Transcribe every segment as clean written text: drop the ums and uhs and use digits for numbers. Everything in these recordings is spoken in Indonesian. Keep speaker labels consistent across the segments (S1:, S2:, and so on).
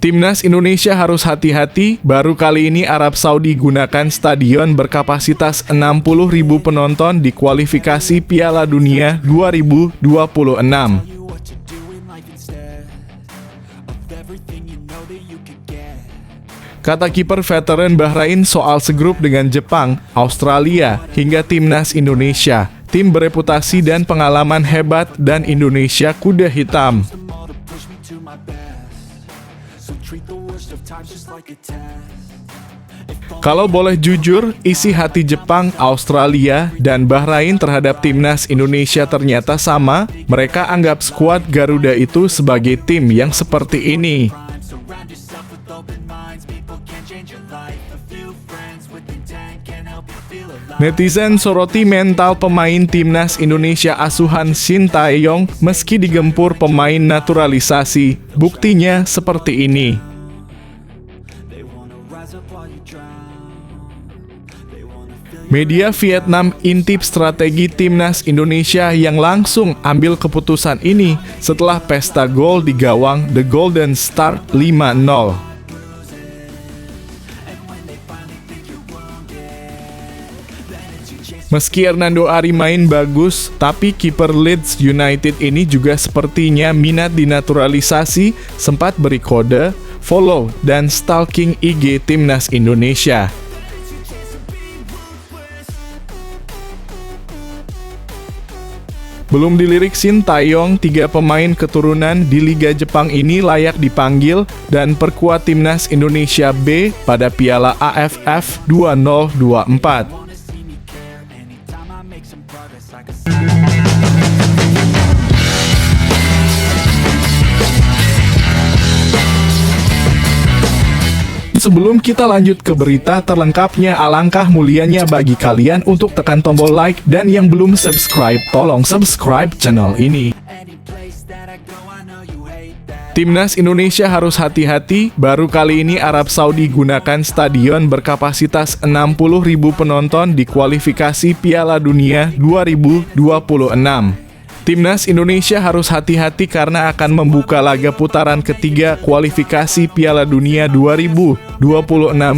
S1: Timnas Indonesia harus hati-hati, baru kali ini Arab Saudi gunakan stadion berkapasitas 60.000 penonton di kualifikasi Piala Dunia 2026. Kata kiper veteran Bahrain soal segrup dengan Jepang, Australia, hingga Timnas Indonesia. Tim bereputasi dan pengalaman hebat dan Indonesia kuda hitam. Kalau boleh jujur, isi hati Jepang, Australia, dan Bahrain terhadap Timnas Indonesia ternyata sama. Mereka anggap skuad Garuda itu sebagai tim yang seperti ini. Netizen soroti mental pemain Timnas Indonesia asuhan Shin Tae-yong meski digempur pemain naturalisasi. Buktinya seperti ini. Media Vietnam intip strategi Timnas Indonesia yang langsung ambil keputusan ini setelah pesta gol di gawang The Golden Star 5-0. Meski Hernando Ari main bagus, tapi kiper Leeds United ini juga sepertinya minat dinaturalisasi, sempat beri kode, follow, dan stalking IG Timnas Indonesia. Belum dilirik Shin Tae-yong, 3 pemain keturunan di Liga Jepang ini layak dipanggil dan perkuat Timnas Indonesia B pada Piala AFF 2024. Sebelum kita lanjut ke berita terlengkapnya, alangkah mulianya bagi kalian untuk tekan tombol like dan yang belum subscribe, tolong subscribe channel ini. Timnas Indonesia harus hati-hati, baru kali ini Arab Saudi gunakan stadion berkapasitas 60.000 penonton di kualifikasi Piala Dunia 2026. Timnas Indonesia harus hati-hati karena akan membuka laga putaran ketiga kualifikasi Piala Dunia 2026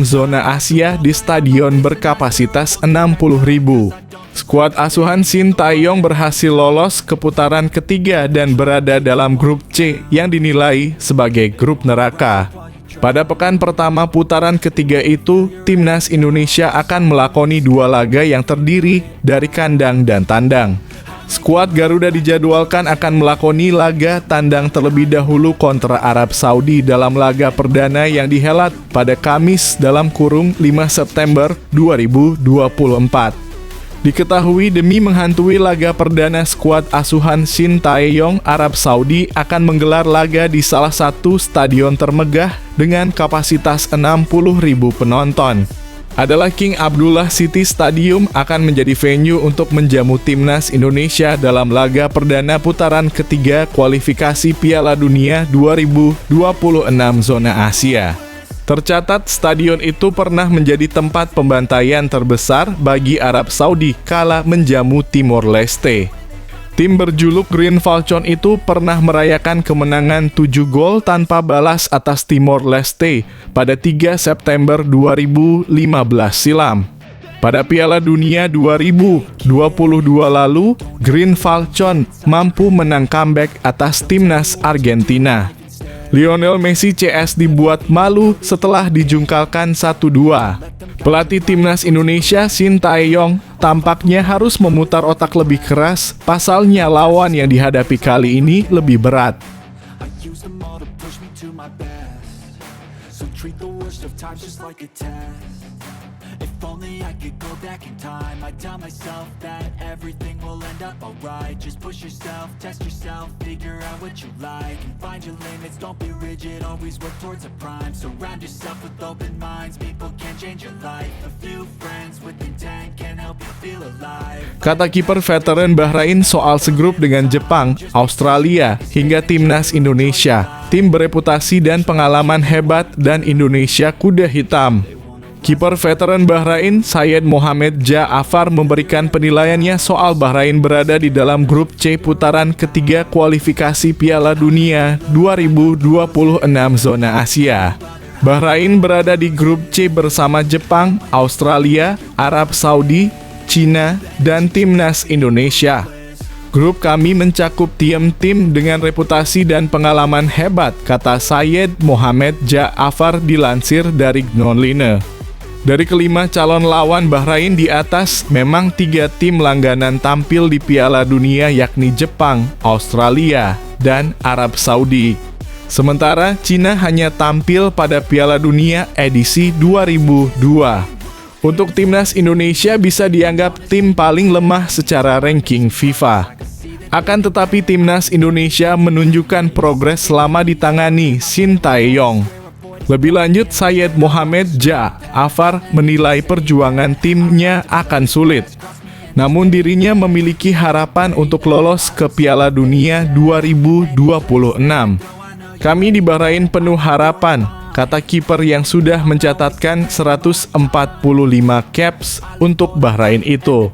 S1: zona Asia di stadion berkapasitas 60.000. Skuad asuhan Shin Tae-yong berhasil lolos ke putaran ketiga dan berada dalam grup C yang dinilai sebagai grup neraka. Pada pekan pertama putaran ketiga itu, Timnas Indonesia akan melakoni 2 laga yang terdiri dari kandang dan tandang. Skuad Garuda dijadwalkan akan melakoni laga tandang terlebih dahulu kontra Arab Saudi dalam laga perdana yang dihelat pada Kamis (5 September 2024). Diketahui demi menghantui laga perdana skuad asuhan Shin Tae-yong, Arab Saudi akan menggelar laga di salah satu stadion termegah dengan kapasitas 60.000 penonton. Adalah King Abdullah City Stadium akan menjadi venue untuk menjamu Timnas Indonesia dalam laga perdana putaran ketiga kualifikasi Piala Dunia 2026 zona Asia. Tercatat stadion itu pernah menjadi tempat pembantaian terbesar bagi Arab Saudi kala menjamu Timor Leste. Tim berjuluk Green Falcon itu pernah merayakan kemenangan 7 gol tanpa balas atas Timor Leste pada 3 September 2015 silam. Pada Piala Dunia 2022 lalu, Green Falcon mampu menang comeback atas timnas Argentina. Lionel Messi CS dibuat malu setelah dijungkalkan 1-2. Pelatih Timnas Indonesia Shin Tae-yong tampaknya harus memutar otak lebih keras, pasalnya lawan yang dihadapi kali ini lebih berat. If only I could go back in time, I'd tell myself that everything will end up alright. Just push yourself, test yourself, figure out what you like, and find your limits, don't be rigid, always work towards a prime. Surround yourself with open minds, people can change your life. A few friends with intent can help you feel alive. Kata kiper veteran Bahrain soal segrup dengan Jepang, Australia, hingga Timnas Indonesia. Tim bereputasi dan pengalaman hebat dan Indonesia kuda hitam. Kiper veteran Bahrain, Syed Mohamed Ja'afar memberikan penilaiannya soal Bahrain berada di dalam grup C putaran ketiga kualifikasi Piala Dunia 2026 zona Asia. Bahrain berada di grup C bersama Jepang, Australia, Arab Saudi, Cina, dan Timnas Indonesia. Grup kami mencakup tim-tim dengan reputasi dan pengalaman hebat, kata Syed Mohamed Ja'afar dilansir dari Gnonline. Dari kelima calon lawan Bahrain di atas, memang 3 tim langganan tampil di Piala Dunia yakni Jepang, Australia, dan Arab Saudi. Sementara Cina hanya tampil pada Piala Dunia edisi 2002. Untuk timnas Indonesia bisa dianggap tim paling lemah secara ranking FIFA. Akan tetapi timnas Indonesia menunjukkan progres selama ditangani Shin Tae-yong. Lebih lanjut, Syed Mohamed Ja'afar menilai perjuangan timnya akan sulit. Namun dirinya memiliki harapan untuk lolos ke Piala Dunia 2026. Kami di Bahrain penuh harapan, kata kiper yang sudah mencatatkan 145 caps untuk Bahrain itu.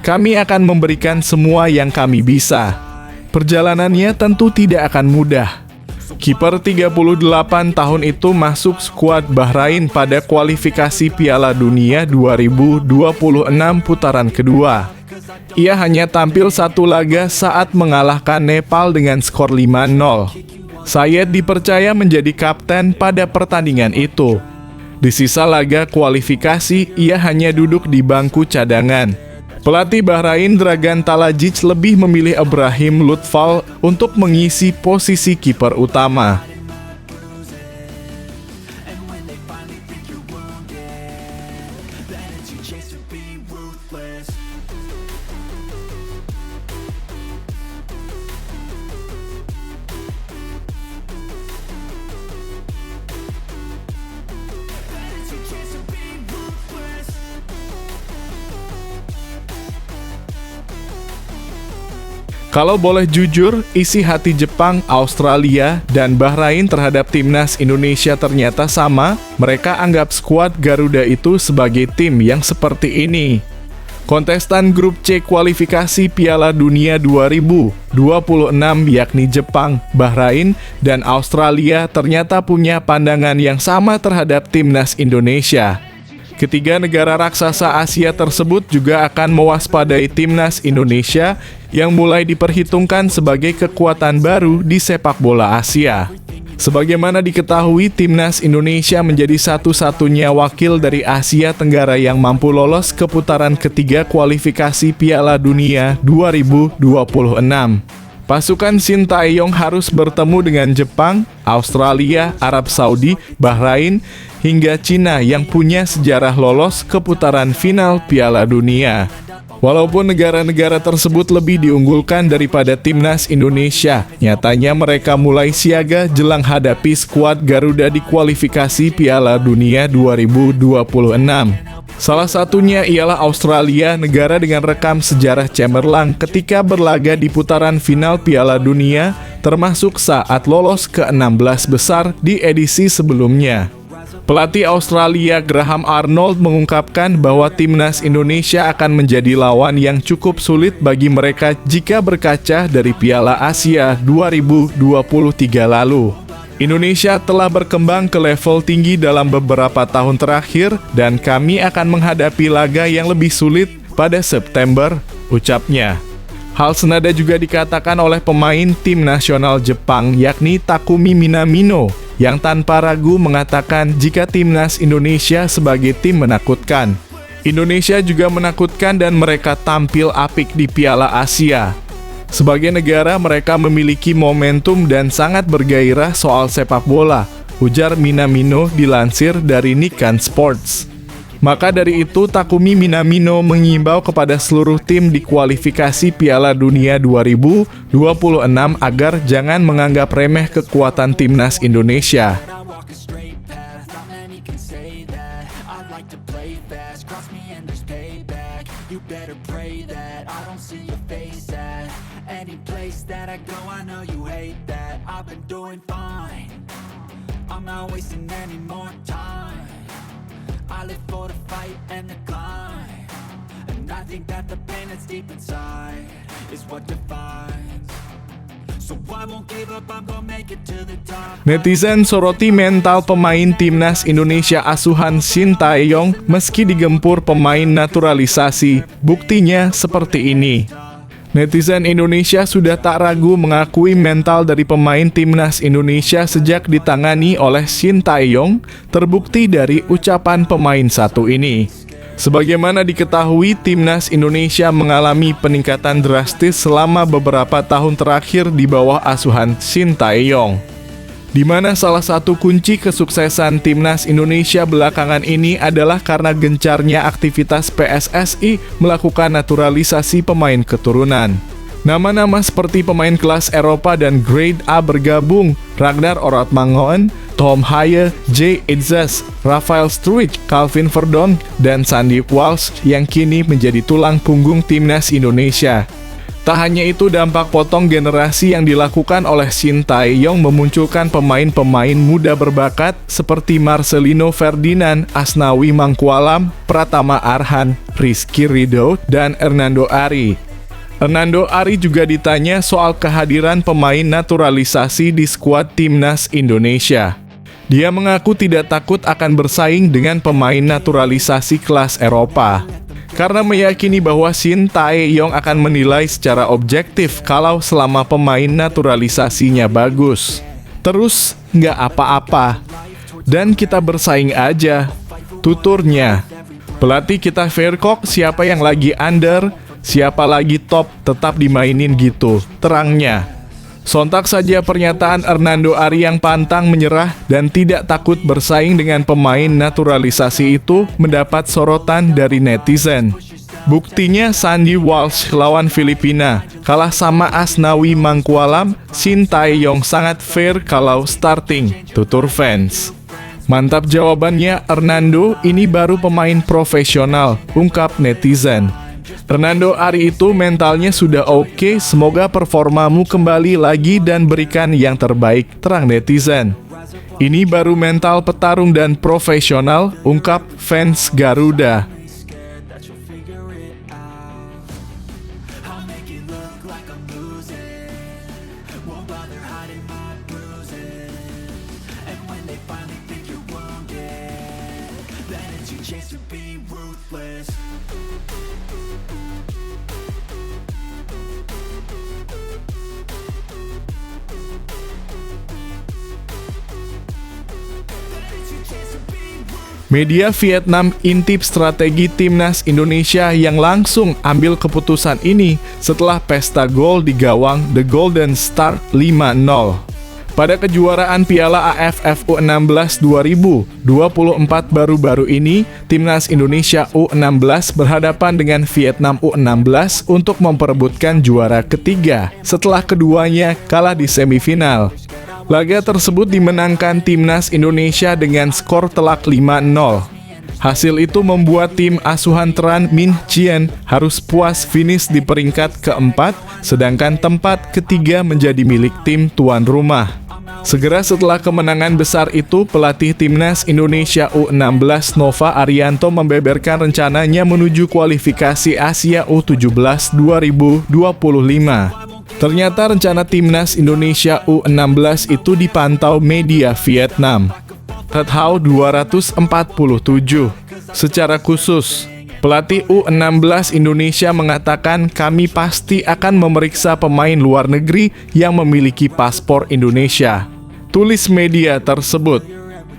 S1: Kami akan memberikan semua yang kami bisa. Perjalanannya tentu tidak akan mudah. Kiper 38 tahun itu masuk skuad Bahrain pada kualifikasi Piala Dunia 2026 putaran kedua. Ia hanya tampil 1 laga saat mengalahkan Nepal dengan skor 5-0. Syed dipercaya menjadi kapten pada pertandingan itu. Di sisa laga kualifikasi, ia hanya duduk di bangku cadangan. Pelatih Bahrain Dragan Talajic lebih memilih Ibrahim Lutfal untuk mengisi posisi kiper utama. Kalau boleh jujur, isi hati Jepang, Australia, dan Bahrain terhadap timnas Indonesia ternyata sama. Mereka anggap skuad Garuda itu sebagai tim yang seperti ini. Kontestan grup C kualifikasi Piala Dunia 2026 yakni Jepang, Bahrain, dan Australia ternyata punya pandangan yang sama terhadap timnas Indonesia. Ketiga negara raksasa Asia tersebut juga akan mewaspadai timnas Indonesia yang mulai diperhitungkan sebagai kekuatan baru di sepak bola Asia. Sebagaimana diketahui, timnas Indonesia menjadi satu-satunya wakil dari Asia Tenggara yang mampu lolos ke putaran ketiga kualifikasi Piala Dunia 2026. Pasukan Shin Tae-yong harus bertemu dengan Jepang, Australia, Arab Saudi, Bahrain, hingga Cina yang punya sejarah lolos ke putaran final Piala Dunia. Walaupun negara-negara tersebut lebih diunggulkan daripada timnas Indonesia, nyatanya mereka mulai siaga jelang hadapi skuad Garuda di kualifikasi Piala Dunia 2026. Salah satunya ialah Australia, negara dengan rekam sejarah cemerlang ketika berlaga di putaran final Piala Dunia, termasuk saat lolos ke 16 besar di edisi sebelumnya. Pelatih Australia Graham Arnold mengungkapkan bahwa timnas Indonesia akan menjadi lawan yang cukup sulit bagi mereka jika berkaca dari Piala Asia 2023 lalu. Indonesia telah berkembang ke level tinggi dalam beberapa tahun terakhir dan kami akan menghadapi laga yang lebih sulit pada September, ucapnya. Hal senada juga dikatakan oleh pemain tim nasional Jepang yakni Takumi Minamino yang tanpa ragu mengatakan jika timnas Indonesia sebagai tim menakutkan. Indonesia juga menakutkan dan mereka tampil apik di Piala Asia. Sebagai negara, mereka memiliki momentum dan sangat bergairah soal sepak bola, ujar Minamino dilansir dari Nikkan Sports. Maka dari itu, Takumi Minamino mengimbau kepada seluruh tim di kualifikasi Piala Dunia 2026 agar jangan menganggap remeh kekuatan timnas Indonesia.
S2: Any place that I go, I know you hate that. I've been doing fine. I'm not wasting any more time. I live for the fight and the climb. And I think that the pain that's deep inside is what defines. So I won't give up, I'm gonna make it to the top.
S1: Netizen soroti mental pemain timnas Indonesia asuhan Shin Tae-yong meski digempur pemain naturalisasi. Buktinya seperti ini. Netizen Indonesia sudah tak ragu mengakui mental dari pemain timnas Indonesia sejak ditangani oleh Shin Tae-yong, terbukti dari ucapan pemain satu ini. Sebagaimana diketahui, timnas Indonesia mengalami peningkatan drastis selama beberapa tahun terakhir di bawah asuhan Shin Tae-yong, di mana salah satu kunci kesuksesan timnas Indonesia belakangan ini adalah karena gencarnya aktivitas PSSI melakukan naturalisasi pemain keturunan. Nama-nama seperti pemain kelas Eropa dan Grade A bergabung, Ragnar Oratmangoen, Tom Haye, Jay Itzes, Rafael Struijk, Calvin Verdonk, dan Sandy Walsh yang kini menjadi tulang punggung timnas Indonesia. Tak hanya itu, dampak potong generasi yang dilakukan oleh Shin Tae-yong memunculkan pemain-pemain muda berbakat seperti Marcelino Ferdinand, Asnawi Mangkualam, Pratama Arhan, Rizky Ridho, dan Hernando Ari. Hernando Ari juga ditanya soal kehadiran pemain naturalisasi di skuad timnas Indonesia. Dia mengaku tidak takut akan bersaing dengan pemain naturalisasi kelas Eropa, karena meyakini bahwa Shin Tae-yong akan menilai secara objektif kalau selama pemain naturalisasinya bagus. Terus, nggak apa-apa. Dan kita bersaing aja, tuturnya. Pelatih kita fair kok, siapa yang lagi under, siapa lagi top, tetap dimainin gitu, terangnya. Sontak saja pernyataan Hernando Ari yang pantang menyerah dan tidak takut bersaing dengan pemain naturalisasi itu mendapat sorotan dari netizen. Buktinya Sandy Walsh lawan Filipina, kalah sama Asnawi Mangkualam, Shin Tae-yong sangat fair kalau starting, tutur fans. Mantap jawabannya Hernando, ini baru pemain profesional, ungkap netizen. Hernando Ari itu mentalnya sudah oke, semoga performamu kembali lagi dan berikan yang terbaik, terang netizen. Ini baru mental petarung dan profesional, ungkap fans Garuda. Media Vietnam intip strategi timnas Indonesia yang langsung ambil keputusan ini setelah pesta gol di gawang The Golden Star 5-0. Pada kejuaraan Piala AFF U16 2024 baru-baru ini, timnas Indonesia U16 berhadapan dengan Vietnam U16 untuk memperebutkan juara ketiga setelah keduanya kalah di semifinal. Laga tersebut dimenangkan timnas Indonesia dengan skor telak 5-0. Hasil itu membuat tim asuhan Tran Minh Chien harus puas finish di peringkat keempat, sedangkan tempat ketiga menjadi milik tim tuan rumah. Segera setelah kemenangan besar itu, pelatih timnas Indonesia U16 Nova Arianto membeberkan rencananya menuju kualifikasi Asia U17 2025. Ternyata rencana timnas Indonesia U16 itu dipantau media Vietnam. Red Hao 247. Secara khusus, pelatih U16 Indonesia mengatakan kami pasti akan memeriksa pemain luar negeri yang memiliki paspor Indonesia. Tulis media tersebut.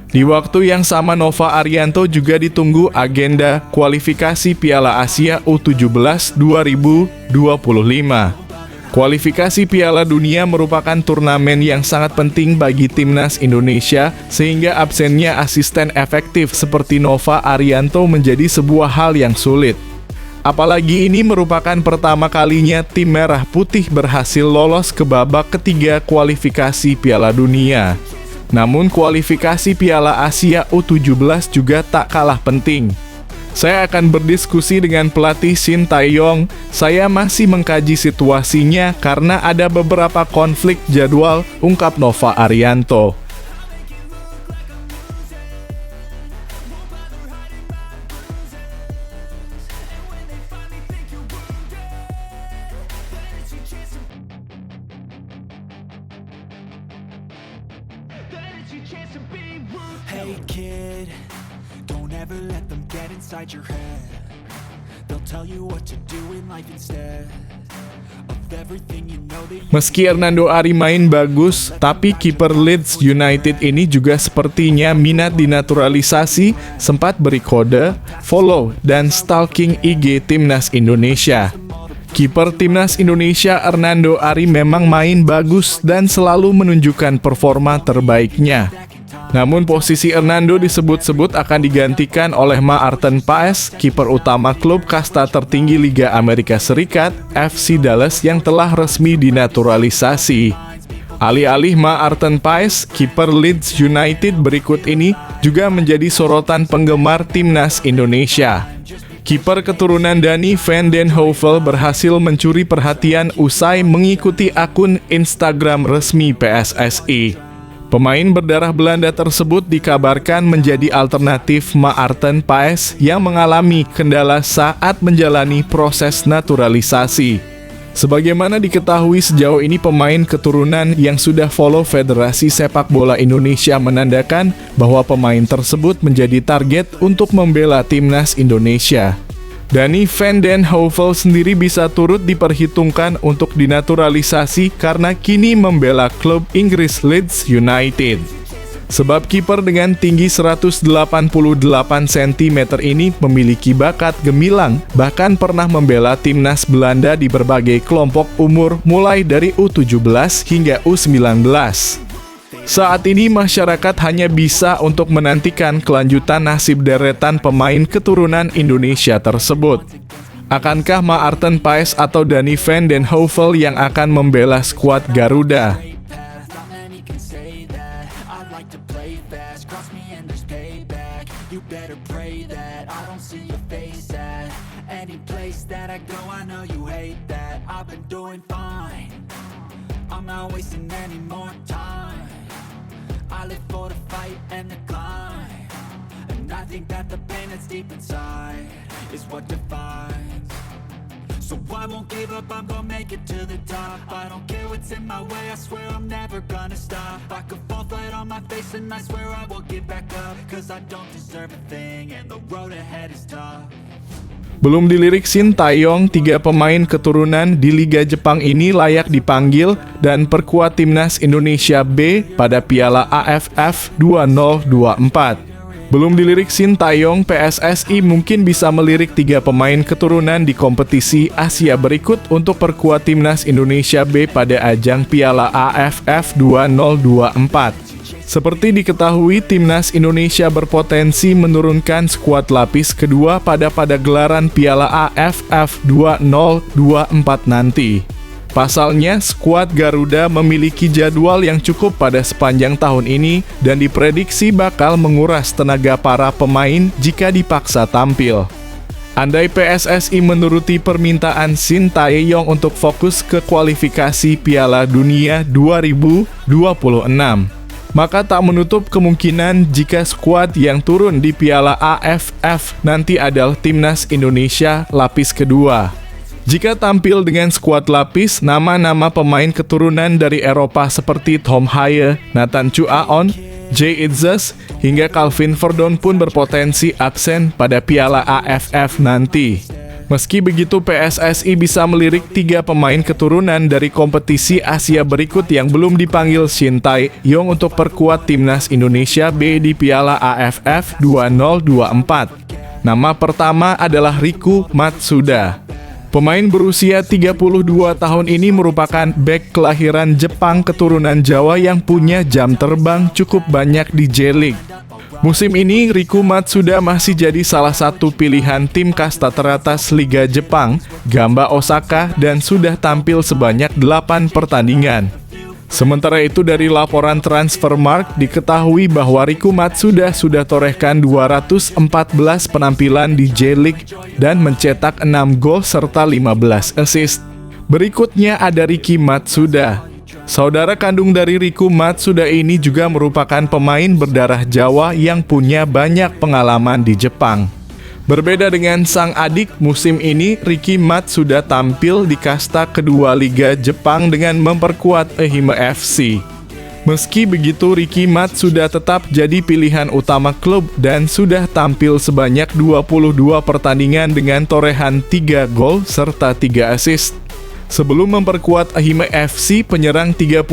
S1: Di waktu yang sama, Nova Arianto juga ditunggu agenda kualifikasi Piala Asia U17 2025. Kualifikasi Piala Dunia merupakan turnamen yang sangat penting bagi timnas Indonesia, sehingga absennya asisten efektif seperti Nova Arianto menjadi sebuah hal yang sulit. Apalagi ini merupakan pertama kalinya tim Merah Putih berhasil lolos ke babak ketiga kualifikasi Piala Dunia. Namun kualifikasi Piala Asia U17 juga tak kalah penting. Saya akan berdiskusi dengan pelatih Shin Tae-yong. Saya masih mengkaji situasinya karena ada beberapa konflik jadwal, ungkap Nova Arianto.
S2: Hey kid, don't ever let them get inside your head. They'll tell you what to do in life instead of everything you know that you
S1: Meski Hernando Ari main bagus, tapi kiper Leeds United ini juga sepertinya minat dinaturalisasi, sempat beri kode, follow, dan stalking IG Timnas Indonesia. Kiper Timnas Indonesia Hernando Ari memang main bagus dan selalu menunjukkan performa terbaiknya. Namun posisi Hernando disebut-sebut akan digantikan oleh Maarten Paes, kiper utama klub kasta tertinggi Liga Amerika Serikat, FC Dallas yang telah resmi dinaturalisasi. Alih-alih Maarten Paes, kiper Leeds United berikut ini juga menjadi sorotan penggemar Timnas Indonesia. Kiper keturunan Danny van den Heuvel berhasil mencuri perhatian usai mengikuti akun Instagram resmi PSSI. Pemain berdarah Belanda tersebut dikabarkan menjadi alternatif Maarten Paes yang mengalami kendala saat menjalani proses naturalisasi. Sebagaimana diketahui sejauh ini pemain keturunan yang sudah follow Federasi Sepak Bola Indonesia menandakan bahwa pemain tersebut menjadi target untuk membela Timnas Indonesia. Danny van den Heuvel sendiri bisa turut diperhitungkan untuk dinaturalisasi karena kini membela klub Inggris Leeds United. Sebab kiper dengan tinggi 188 cm ini memiliki bakat gemilang, bahkan pernah membela timnas Belanda di berbagai kelompok umur mulai dari U17 hingga U19. Saat ini masyarakat hanya bisa untuk menantikan kelanjutan nasib deretan pemain keturunan Indonesia tersebut. Akankah Maarten Paes atau Danny van den Heuvel yang akan membela skuad Garuda?
S2: I live for the fight and the climb, and I think that the pain that's deep inside is what defines. So I won't give up, I'm gonna make it to the top. I don't care what's in my way, I swear I'm never gonna stop. I could fall flat on my face and I swear I will get back up, cause I don't deserve a thing and the road ahead is tough.
S1: Belum dilirik Shin Tae-yong, 3 pemain keturunan di Liga Jepang ini layak dipanggil dan perkuat Timnas Indonesia B pada Piala AFF 2024. Belum dilirik Shin Tae-yong, PSSI mungkin bisa melirik 3 pemain keturunan di kompetisi Asia berikut untuk perkuat Timnas Indonesia B pada ajang Piala AFF 2024. Seperti diketahui, Timnas Indonesia berpotensi menurunkan skuad lapis kedua pada gelaran Piala AFF 2024 nanti. Pasalnya, skuad Garuda memiliki jadwal yang cukup pada sepanjang tahun ini dan diprediksi bakal menguras tenaga para pemain jika dipaksa tampil. Andai PSSI menuruti permintaan Shin Tae-yong untuk fokus ke kualifikasi Piala Dunia 2026, maka tak menutup kemungkinan jika skuad yang turun di Piala AFF nanti adalah Timnas Indonesia lapis kedua. Jika tampil dengan skuad lapis, nama-nama pemain keturunan dari Eropa seperti Tom Haye, Nathan Chuaon, Jay Itzes, hingga Calvin Verdon pun berpotensi absen pada Piala AFF nanti. Meski begitu, PSSI bisa melirik 3 pemain keturunan dari kompetisi Asia berikut yang belum dipanggil Shin Tae-yong untuk perkuat Timnas Indonesia B di Piala AFF 2024. Nama pertama adalah Riku Matsuda. Pemain berusia 32 tahun ini merupakan bek kelahiran Jepang keturunan Jawa yang punya jam terbang cukup banyak di J-League. Musim ini, Riku Matsuda masih jadi salah satu pilihan tim kasta teratas Liga Jepang, Gamba Osaka, dan sudah tampil sebanyak 8 pertandingan. Sementara itu, dari laporan Transfermarkt diketahui bahwa Riku Matsuda sudah torehkan 214 penampilan di J-League dan mencetak 6 gol serta 15 assist. Berikutnya ada Riki Matsuda. Saudara kandung dari Riku Matsuda ini juga merupakan pemain berdarah Jawa yang punya banyak pengalaman di Jepang. Berbeda dengan sang adik, musim ini Riki Matsuda tampil di kasta kedua Liga Jepang dengan memperkuat Ehime FC. Meski begitu, Ricky Mat sudah tetap jadi pilihan utama klub dan sudah tampil sebanyak 22 pertandingan dengan torehan 3 gol serta 3 assist. Sebelum memperkuat Ehime FC, penyerang 32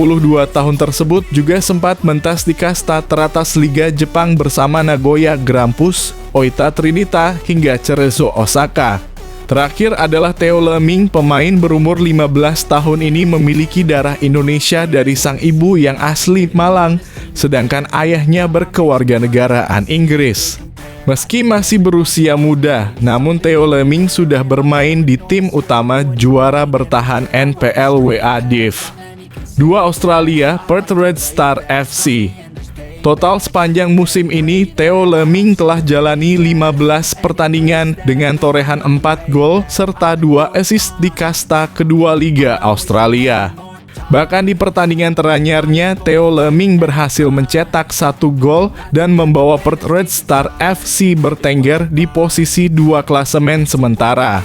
S1: tahun tersebut juga sempat mentas di kasta teratas Liga Jepang bersama Nagoya Grampus, Oita Trinita, hingga Cerezo Osaka. Terakhir adalah Theo Leming, pemain berumur 15 tahun ini memiliki darah Indonesia dari sang ibu yang asli Malang, sedangkan ayahnya berkewarganegaraan Inggris. Meski masih berusia muda, namun Theo Leming sudah bermain di tim utama juara bertahan NPL WA Div 2 Australia, Perth Red Star FC. Total sepanjang musim ini, Theo Leming telah jalani 15 pertandingan dengan torehan 4 gol serta 2 assist di kasta kedua Liga Australia. Bahkan di pertandingan teranyarnya, Theo Leming berhasil mencetak 1 gol dan membawa Perth Red Star FC bertengger di posisi 2 klasemen sementara.